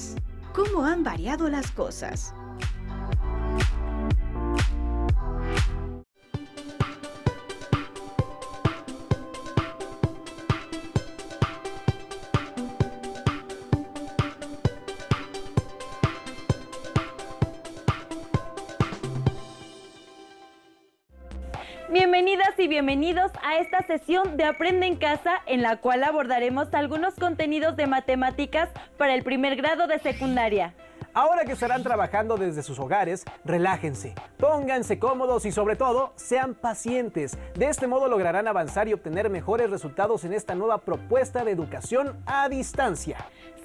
días. ¿Cómo han variado las cosas? Bienvenidas y bienvenidos a esta sesión de Aprende en Casa, en la cual abordaremos algunos contenidos de matemáticas para el primer grado de secundaria. Ahora que estarán trabajando desde sus hogares, relájense, pónganse cómodos y sobre todo, sean pacientes. De este modo lograrán avanzar y obtener mejores resultados en esta nueva propuesta de educación a distancia.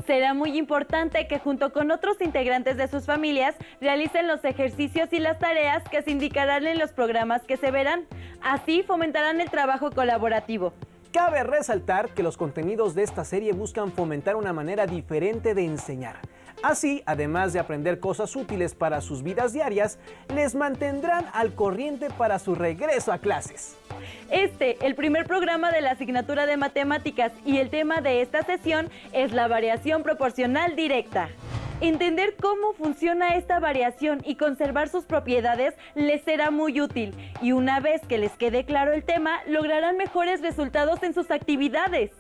Será muy importante que junto con otros integrantes de sus familias realicen los ejercicios y las tareas que se indicarán en los programas que se verán. Así fomentarán el trabajo colaborativo. Cabe resaltar que los contenidos de esta serie buscan fomentar una manera diferente de enseñar. Así, además de aprender cosas útiles para sus vidas diarias, les mantendrán al corriente para su regreso a clases. El primer programa de la asignatura de matemáticas, y el tema de esta sesión es la variación proporcional directa. Entender cómo funciona esta variación y conservar sus propiedades les será muy útil, y una vez que les quede claro el tema, lograrán mejores resultados en sus actividades.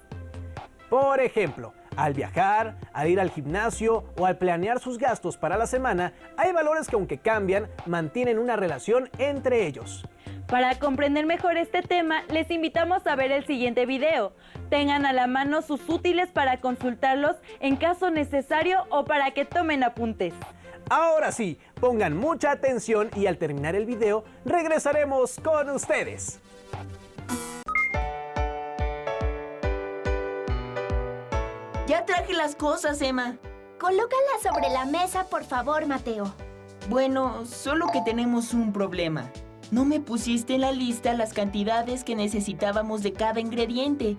Por ejemplo, al viajar, al ir al gimnasio o al planear sus gastos para la semana, hay valores que aunque cambian, mantienen una relación entre ellos. Para comprender mejor este tema, les invitamos a ver el siguiente video. Tengan a la mano sus útiles para consultarlos en caso necesario o para que tomen apuntes. Ahora sí, pongan mucha atención y al terminar el video, regresaremos con ustedes. Ya traje las cosas, Emma. Colócalas sobre la mesa, por favor, Mateo. Bueno, solo que tenemos un problema. No me pusiste en la lista las cantidades que necesitábamos de cada ingrediente.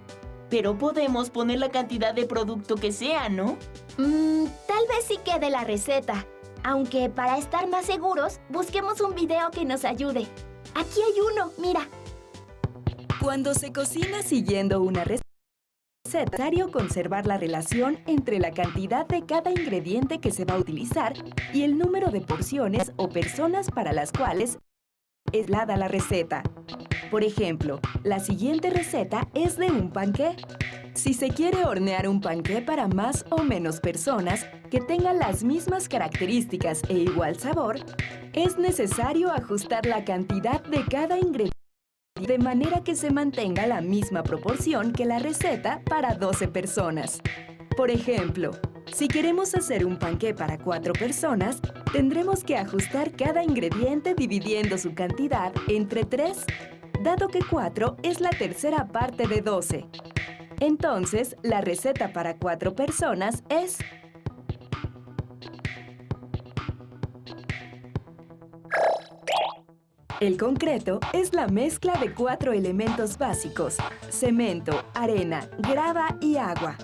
Pero podemos poner la cantidad de producto que sea, ¿no? Tal vez sí quede la receta. Aunque para estar más seguros, busquemos un video que nos ayude. Aquí hay uno, mira. Cuando se cocina siguiendo una receta, es necesario conservar la relación entre la cantidad de cada ingrediente que se va a utilizar y el número de porciones o personas para las cuales es dada la receta. Por ejemplo, la siguiente receta es de un panqué. Si se quiere hornear un panqué para más o menos personas que tengan las mismas características e igual sabor, es necesario ajustar la cantidad de cada ingrediente de manera que se mantenga la misma proporción que la receta para 12 personas. Por ejemplo, si queremos hacer un panqué para 4 personas, tendremos que ajustar cada ingrediente dividiendo su cantidad entre 3, dado que 4 es la tercera parte de 12. Entonces, la receta para 4 personas es... El concreto es la mezcla de 4 elementos básicos: cemento, arena, grava y agua.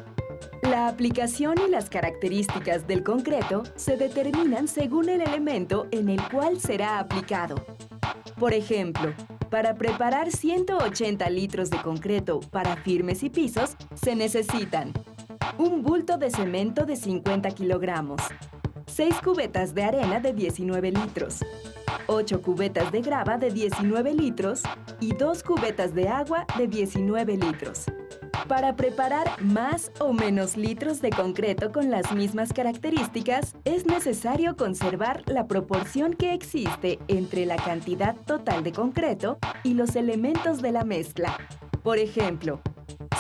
La aplicación y las características del concreto se determinan según el elemento en el cual será aplicado. Por ejemplo, para preparar 180 litros de concreto para firmes y pisos, se necesitan un bulto de cemento de 50 kilogramos, 6 cubetas de arena de 19 litros, 8 cubetas de grava de 19 litros y 2 cubetas de agua de 19 litros. Para preparar más o menos litros de concreto con las mismas características, es necesario conservar la proporción que existe entre la cantidad total de concreto y los elementos de la mezcla. Por ejemplo,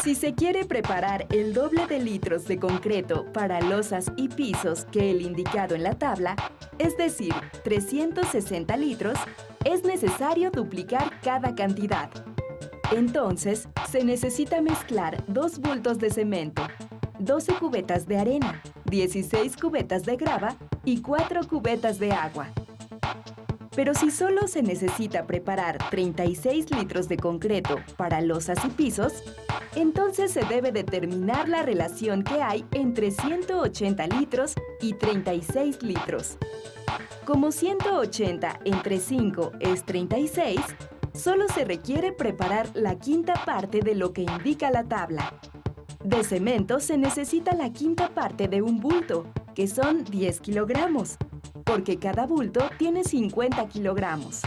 si se quiere preparar el doble de litros de concreto para losas y pisos que el indicado en la tabla, es decir, 360 litros, es necesario duplicar cada cantidad. Entonces, se necesita mezclar 2 bultos de cemento, 12 cubetas de arena, 16 cubetas de grava y 4 cubetas de agua. Pero si solo se necesita preparar 36 litros de concreto para losas y pisos, entonces se debe determinar la relación que hay entre 180 litros y 36 litros. Como 180 entre 5 es 36, solo se requiere preparar la quinta parte de lo que indica la tabla. De cemento se necesita la quinta parte de un bulto, que son 10 kilogramos, porque cada bulto tiene 50 kilogramos.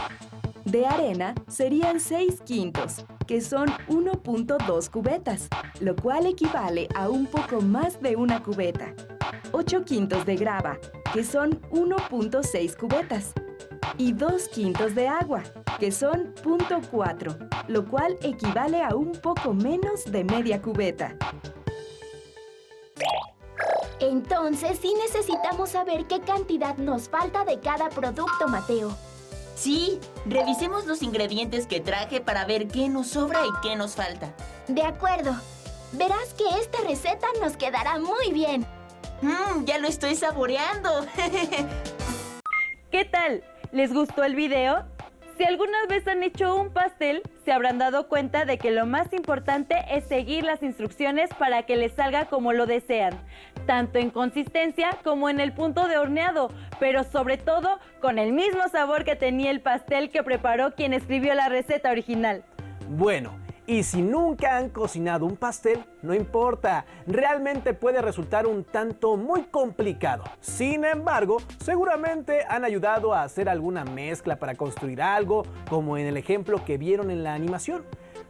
De arena serían 6 quintos, que son 1.2 cubetas, lo cual equivale a un poco más de una cubeta. 8 quintos de grava, que son 1.6 cubetas. Y 2 quintos de agua, que son 0.4, lo cual equivale a un poco menos de media cubeta. Entonces sí necesitamos saber qué cantidad nos falta de cada producto, Mateo. Sí, revisemos los ingredientes que traje para ver qué nos sobra y qué nos falta. De acuerdo. Verás que esta receta nos quedará muy bien. Ya lo estoy saboreando. ¿Qué tal? ¿Les gustó el video? Si alguna vez han hecho un pastel, se habrán dado cuenta de que lo más importante es seguir las instrucciones para que les salga como lo desean, tanto en consistencia como en el punto de horneado, pero sobre todo con el mismo sabor que tenía el pastel que preparó quien escribió la receta original. Bueno, y si nunca han cocinado un pastel, no importa, realmente puede resultar un tanto muy complicado. Sin embargo, seguramente han ayudado a hacer alguna mezcla para construir algo, como en el ejemplo que vieron en la animación.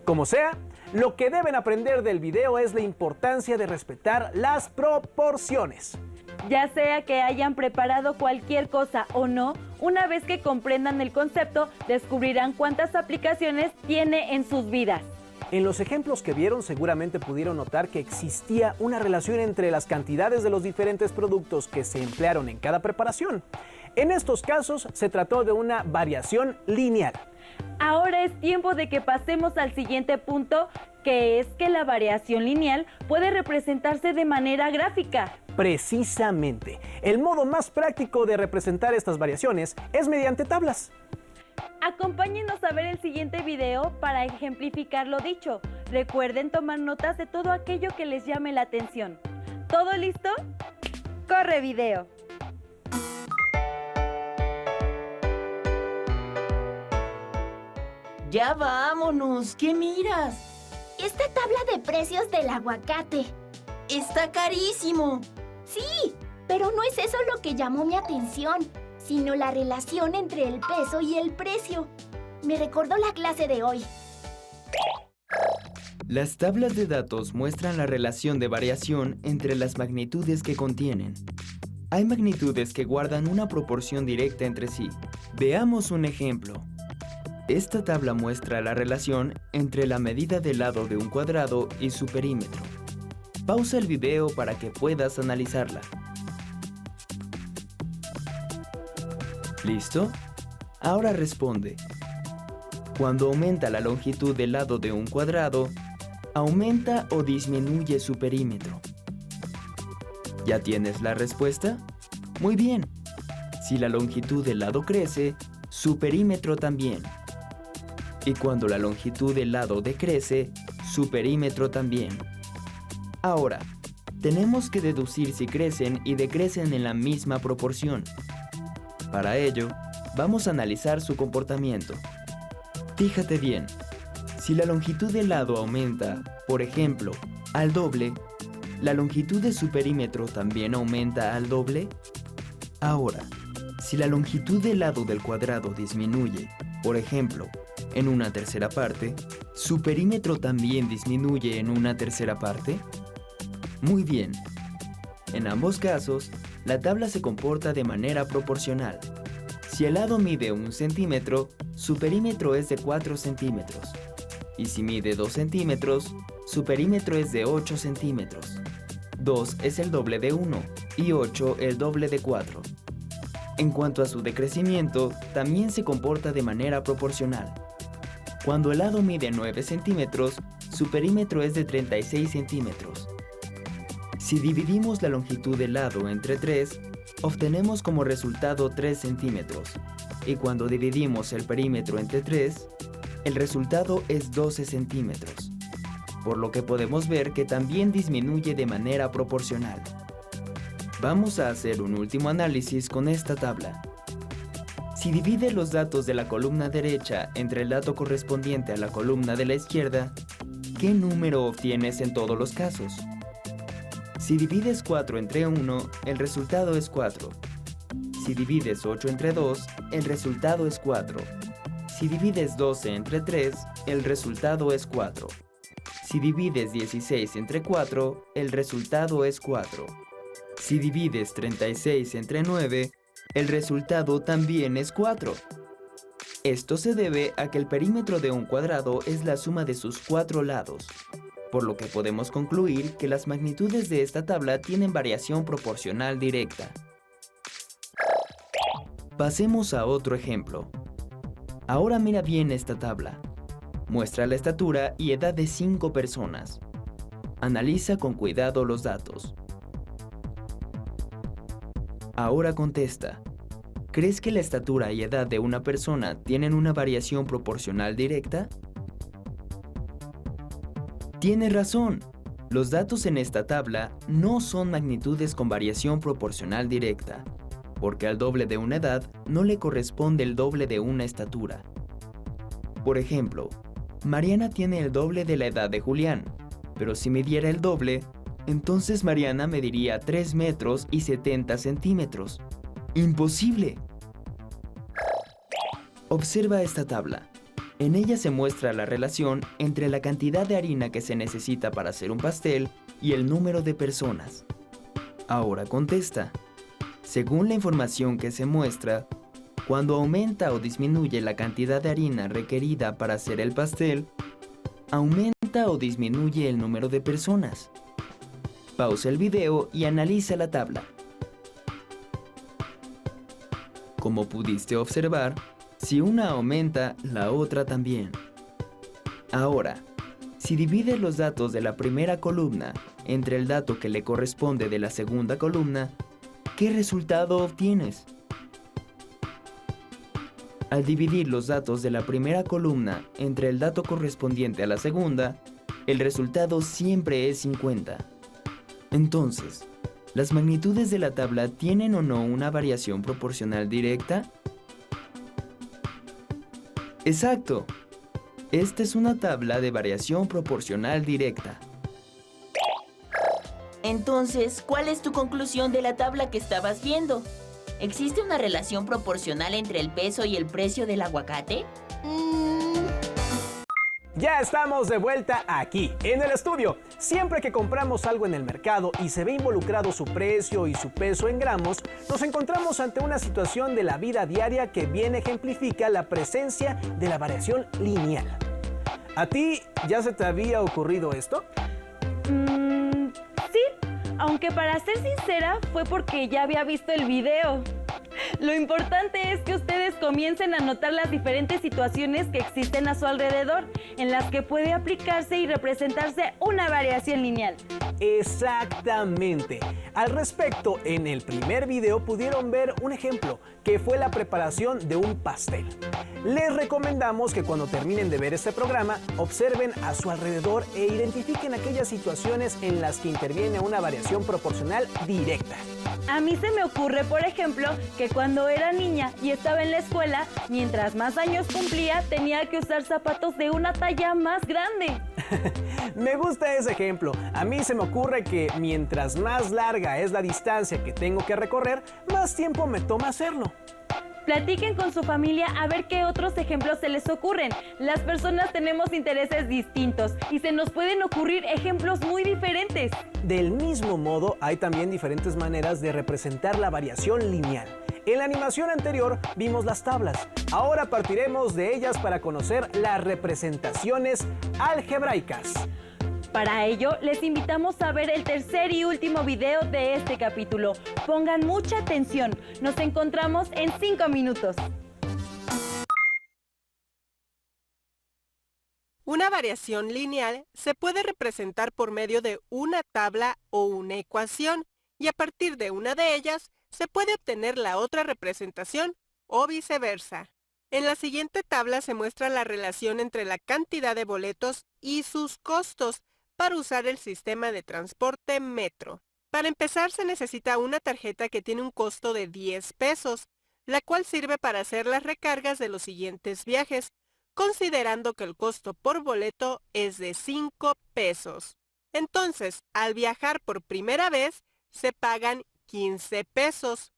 Como sea, lo que deben aprender del video es la importancia de respetar las proporciones. Ya sea que hayan preparado cualquier cosa o no, una vez que comprendan el concepto, descubrirán cuántas aplicaciones tiene en sus vidas. En los ejemplos que vieron seguramente pudieron notar que existía una relación entre las cantidades de los diferentes productos que se emplearon en cada preparación. En estos casos se trató de una variación lineal. Ahora es tiempo de que pasemos al siguiente punto, que es que la variación lineal puede representarse de manera gráfica. Precisamente, el modo más práctico de representar estas variaciones es mediante tablas. Acompáñenos a ver el siguiente video para ejemplificar lo dicho. Recuerden tomar notas de todo aquello que les llame la atención. ¿Todo listo? ¡Corre video! Ya vámonos, ¿qué miras? Esta tabla de precios del aguacate. ¡Está carísimo! Sí, pero no es eso lo que llamó mi atención, sino la relación entre el peso y el precio. Me recordó la clase de hoy. Las tablas de datos muestran la relación de variación entre las magnitudes que contienen. Hay magnitudes que guardan una proporción directa entre sí. Veamos un ejemplo. Esta tabla muestra la relación entre la medida del lado de un cuadrado y su perímetro. Pausa el video para que puedas analizarla. ¿Listo? Ahora responde. Cuando aumenta la longitud del lado de un cuadrado, ¿aumenta o disminuye su perímetro? ¿Ya tienes la respuesta? Muy bien. Si la longitud del lado crece, su perímetro también. Y cuando la longitud del lado decrece, su perímetro también. Ahora, tenemos que deducir si crecen y decrecen en la misma proporción. Para ello, vamos a analizar su comportamiento. Fíjate bien, si la longitud del lado aumenta, por ejemplo, al doble, ¿la longitud de su perímetro también aumenta al doble? Ahora, si la longitud del lado del cuadrado disminuye, por ejemplo, en una tercera parte, ¿su perímetro también disminuye en una tercera parte? Muy bien. En ambos casos, la tabla se comporta de manera proporcional. Si el lado mide 1 centímetro, su perímetro es de 4 centímetros. Y si mide 2 centímetros, su perímetro es de 8 centímetros. 2 es el doble de 1 y 8 el doble de 4. En cuanto a su decrecimiento, también se comporta de manera proporcional. Cuando el lado mide 9 centímetros, su perímetro es de 36 centímetros. Si dividimos la longitud del lado entre 3, obtenemos como resultado 3 centímetros. Y cuando dividimos el perímetro entre 3, el resultado es 12 centímetros. Por lo que podemos ver que también disminuye de manera proporcional. Vamos a hacer un último análisis con esta tabla. Si divides los datos de la columna derecha entre el dato correspondiente a la columna de la izquierda, ¿qué número obtienes en todos los casos? Si divides 4 entre 1, el resultado es 4. Si divides 8 entre 2, el resultado es 4. Si divides 12 entre 3, el resultado es 4. Si divides 16 entre 4, el resultado es 4. Si divides 36 entre 9, el resultado también es 4. Esto se debe a que el perímetro de un cuadrado es la suma de sus 4 lados, por lo que podemos concluir que las magnitudes de esta tabla tienen variación proporcional directa. Pasemos a otro ejemplo. Ahora mira bien esta tabla. Muestra la estatura y edad de 5 personas. Analiza con cuidado los datos. Ahora contesta. ¿Crees que la estatura y edad de una persona tienen una variación proporcional directa? Tienes razón. Los datos en esta tabla no son magnitudes con variación proporcional directa, porque al doble de una edad no le corresponde el doble de una estatura. Por ejemplo, Mariana tiene el doble de la edad de Julián, pero si midiera el doble, entonces Mariana mediría 3 metros y 70 centímetros. ¡Imposible! Observa esta tabla. En ella se muestra la relación entre la cantidad de harina que se necesita para hacer un pastel y el número de personas. Ahora contesta. Según la información que se muestra, cuando aumenta o disminuye la cantidad de harina requerida para hacer el pastel, aumenta o disminuye el número de personas. Pausa el video y analiza la tabla. Como pudiste observar, si una aumenta, la otra también. Ahora, si divides los datos de la primera columna entre el dato que le corresponde de la segunda columna, ¿qué resultado obtienes? Al dividir los datos de la primera columna entre el dato correspondiente a la segunda, el resultado siempre es 50. Entonces, ¿las magnitudes de la tabla tienen o no una variación proporcional directa? ¡Exacto! Esta es una tabla de variación proporcional directa. Entonces, ¿cuál es tu conclusión de la tabla que estabas viendo? ¿Existe una relación proporcional entre el peso y el precio del aguacate? Ya estamos de vuelta aquí, en el estudio. Siempre que compramos algo en el mercado y se ve involucrado su precio y su peso en gramos, nos encontramos ante una situación de la vida diaria que bien ejemplifica la presencia de la variación lineal. ¿A ti ya se te había ocurrido esto? Sí, aunque para ser sincera fue porque ya había visto el video. Lo importante es que ustedes comiencen a notar las diferentes situaciones que existen a su alrededor, en las que puede aplicarse y representarse una variación lineal. Exactamente. Al respecto, en el primer video pudieron ver un ejemplo, que fue la preparación de un pastel. Les recomendamos que cuando terminen de ver este programa, observen a su alrededor e identifiquen aquellas situaciones en las que interviene una variación proporcional directa. A mí se me ocurre, por ejemplo, que cuando era niña y estaba en la escuela, mientras más años cumplía, tenía que usar zapatos de una talla más grande. Me gusta ese ejemplo. A mí se me ocurre que mientras más larga es la distancia que tengo que recorrer, más tiempo me toma hacerlo. Platiquen con su familia a ver qué otros ejemplos se les ocurren. Las personas tenemos intereses distintos y se nos pueden ocurrir ejemplos muy diferentes. Del mismo modo, hay también diferentes maneras de representar la variación lineal. En la animación anterior vimos las tablas. Ahora partiremos de ellas para conocer las representaciones algebraicas. Para ello, les invitamos a ver el tercer y último video de este capítulo. Pongan mucha atención. Nos encontramos en 5 minutos. Una variación lineal se puede representar por medio de una tabla o una ecuación, y a partir de una de ellas se puede obtener la otra representación o viceversa. En la siguiente tabla se muestra la relación entre la cantidad de boletos y sus costos para usar el sistema de transporte metro. Para empezar, se necesita una tarjeta que tiene un costo de 10 pesos, la cual sirve para hacer las recargas de los siguientes viajes, considerando que el costo por boleto es de 5 pesos. Entonces, al viajar por primera vez, se pagan 15 pesos.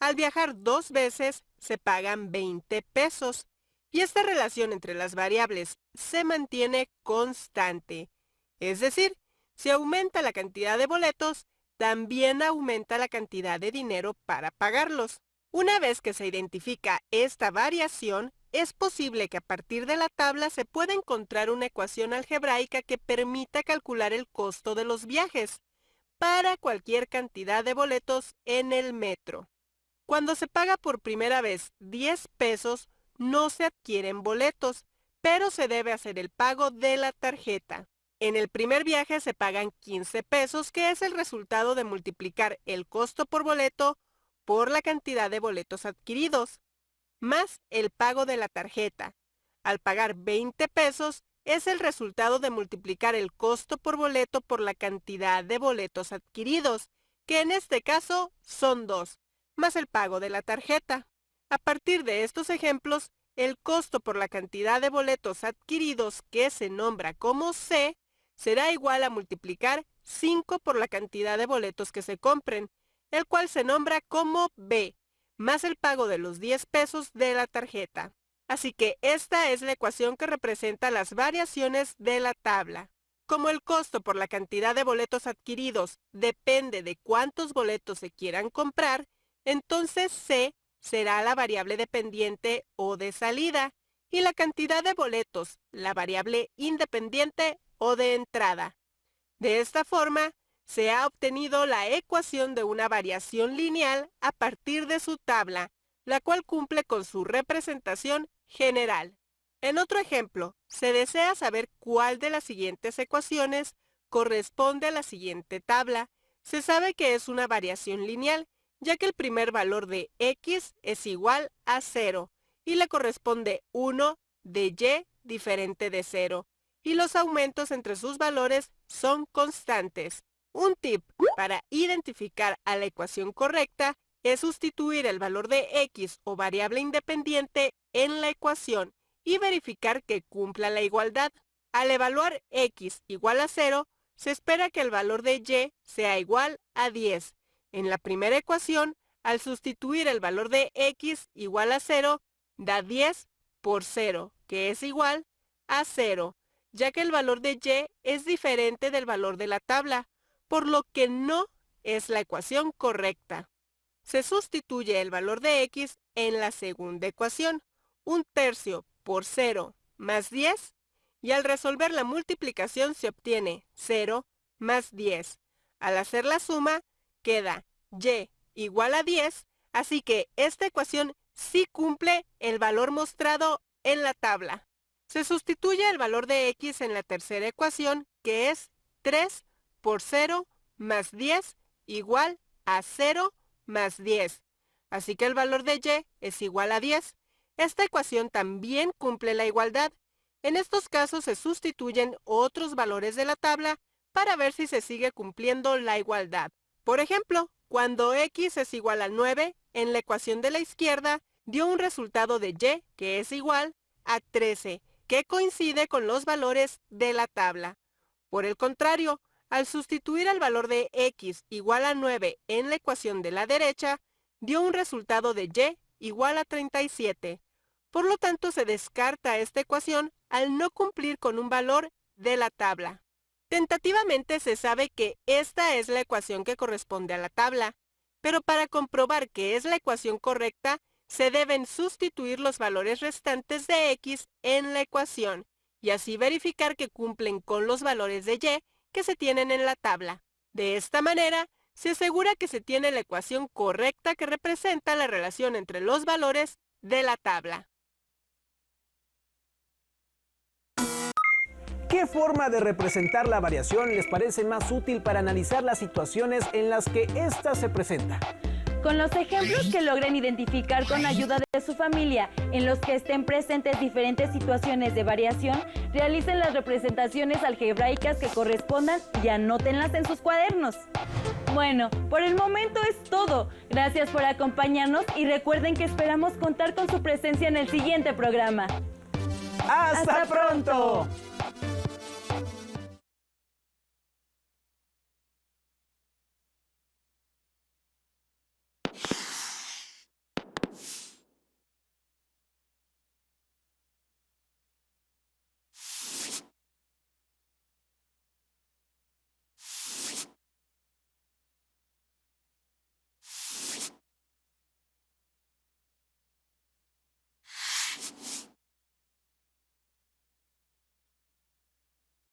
Al viajar 2 veces, se pagan 20 pesos. Y esta relación entre las variables se mantiene constante. Es decir, si aumenta la cantidad de boletos, también aumenta la cantidad de dinero para pagarlos. Una vez que se identifica esta variación, es posible que a partir de la tabla se pueda encontrar una ecuación algebraica que permita calcular el costo de los viajes para cualquier cantidad de boletos en el metro. Cuando se paga por primera vez 10 pesos, no se adquieren boletos, pero se debe hacer el pago de la tarjeta. En el primer viaje se pagan 15 pesos, que es el resultado de multiplicar el costo por boleto por la cantidad de boletos adquiridos, más el pago de la tarjeta. Al pagar 20 pesos, es el resultado de multiplicar el costo por boleto por la cantidad de boletos adquiridos, que en este caso son 2, más el pago de la tarjeta. A partir de estos ejemplos, el costo por la cantidad de boletos adquiridos, que se nombra como C, será igual a multiplicar 5 por la cantidad de boletos que se compren, el cual se nombra como B, más el pago de los 10 pesos de la tarjeta. Así que esta es la ecuación que representa las variaciones de la tabla. Como el costo por la cantidad de boletos adquiridos depende de cuántos boletos se quieran comprar, entonces C será la variable dependiente o de salida, y la cantidad de boletos, la variable independiente o de entrada. De esta forma, se ha obtenido la ecuación de una variación lineal a partir de su tabla, la cual cumple con su representación general. En otro ejemplo, se desea saber cuál de las siguientes ecuaciones corresponde a la siguiente tabla. Se sabe que es una variación lineal, ya que el primer valor de x es igual a 0 y le corresponde 1 de y diferente de 0, y los aumentos entre sus valores son constantes. Un tip para identificar a la ecuación correcta es sustituir el valor de x o variable independiente en la ecuación y verificar que cumpla la igualdad. Al evaluar x igual a 0, se espera que el valor de y sea igual a 10. En la primera ecuación, al sustituir el valor de x igual a 0, da 10 por 0, que es igual a 0, ya que el valor de y es diferente del valor de la tabla, por lo que no es la ecuación correcta. Se sustituye el valor de x en la segunda ecuación, 1/3 por 0 más 10, y al resolver la multiplicación se obtiene 0 más 10. Al hacer la suma, queda y igual a 10, así que esta ecuación sí cumple el valor mostrado en la tabla. Se sustituye el valor de x en la tercera ecuación, que es 3 por 0 más 10 igual a 0 más 10. Así que el valor de y es igual a 10. Esta ecuación también cumple la igualdad. En estos casos se sustituyen otros valores de la tabla para ver si se sigue cumpliendo la igualdad. Por ejemplo, cuando x es igual a 9, en la ecuación de la izquierda dio un resultado de y que es igual a 13, que coincide con los valores de la tabla. Por el contrario, al sustituir el valor de x igual a 9 en la ecuación de la derecha, dio un resultado de y igual a 37. Por lo tanto, se descarta esta ecuación al no cumplir con un valor de la tabla. Tentativamente se sabe que esta es la ecuación que corresponde a la tabla, pero para comprobar que es la ecuación correcta, se deben sustituir los valores restantes de x en la ecuación, y así verificar que cumplen con los valores de y que se tienen en la tabla. De esta manera, se asegura que se tiene la ecuación correcta que representa la relación entre los valores de la tabla. ¿Qué forma de representar la variación les parece más útil para analizar las situaciones en las que ésta se presenta? Con los ejemplos que logren identificar con ayuda de su familia, en los que estén presentes diferentes situaciones de variación, realicen las representaciones algebraicas que correspondan y anótenlas en sus cuadernos. Bueno, por el momento es todo. Gracias por acompañarnos y recuerden que esperamos contar con su presencia en el siguiente programa. ¡Hasta pronto!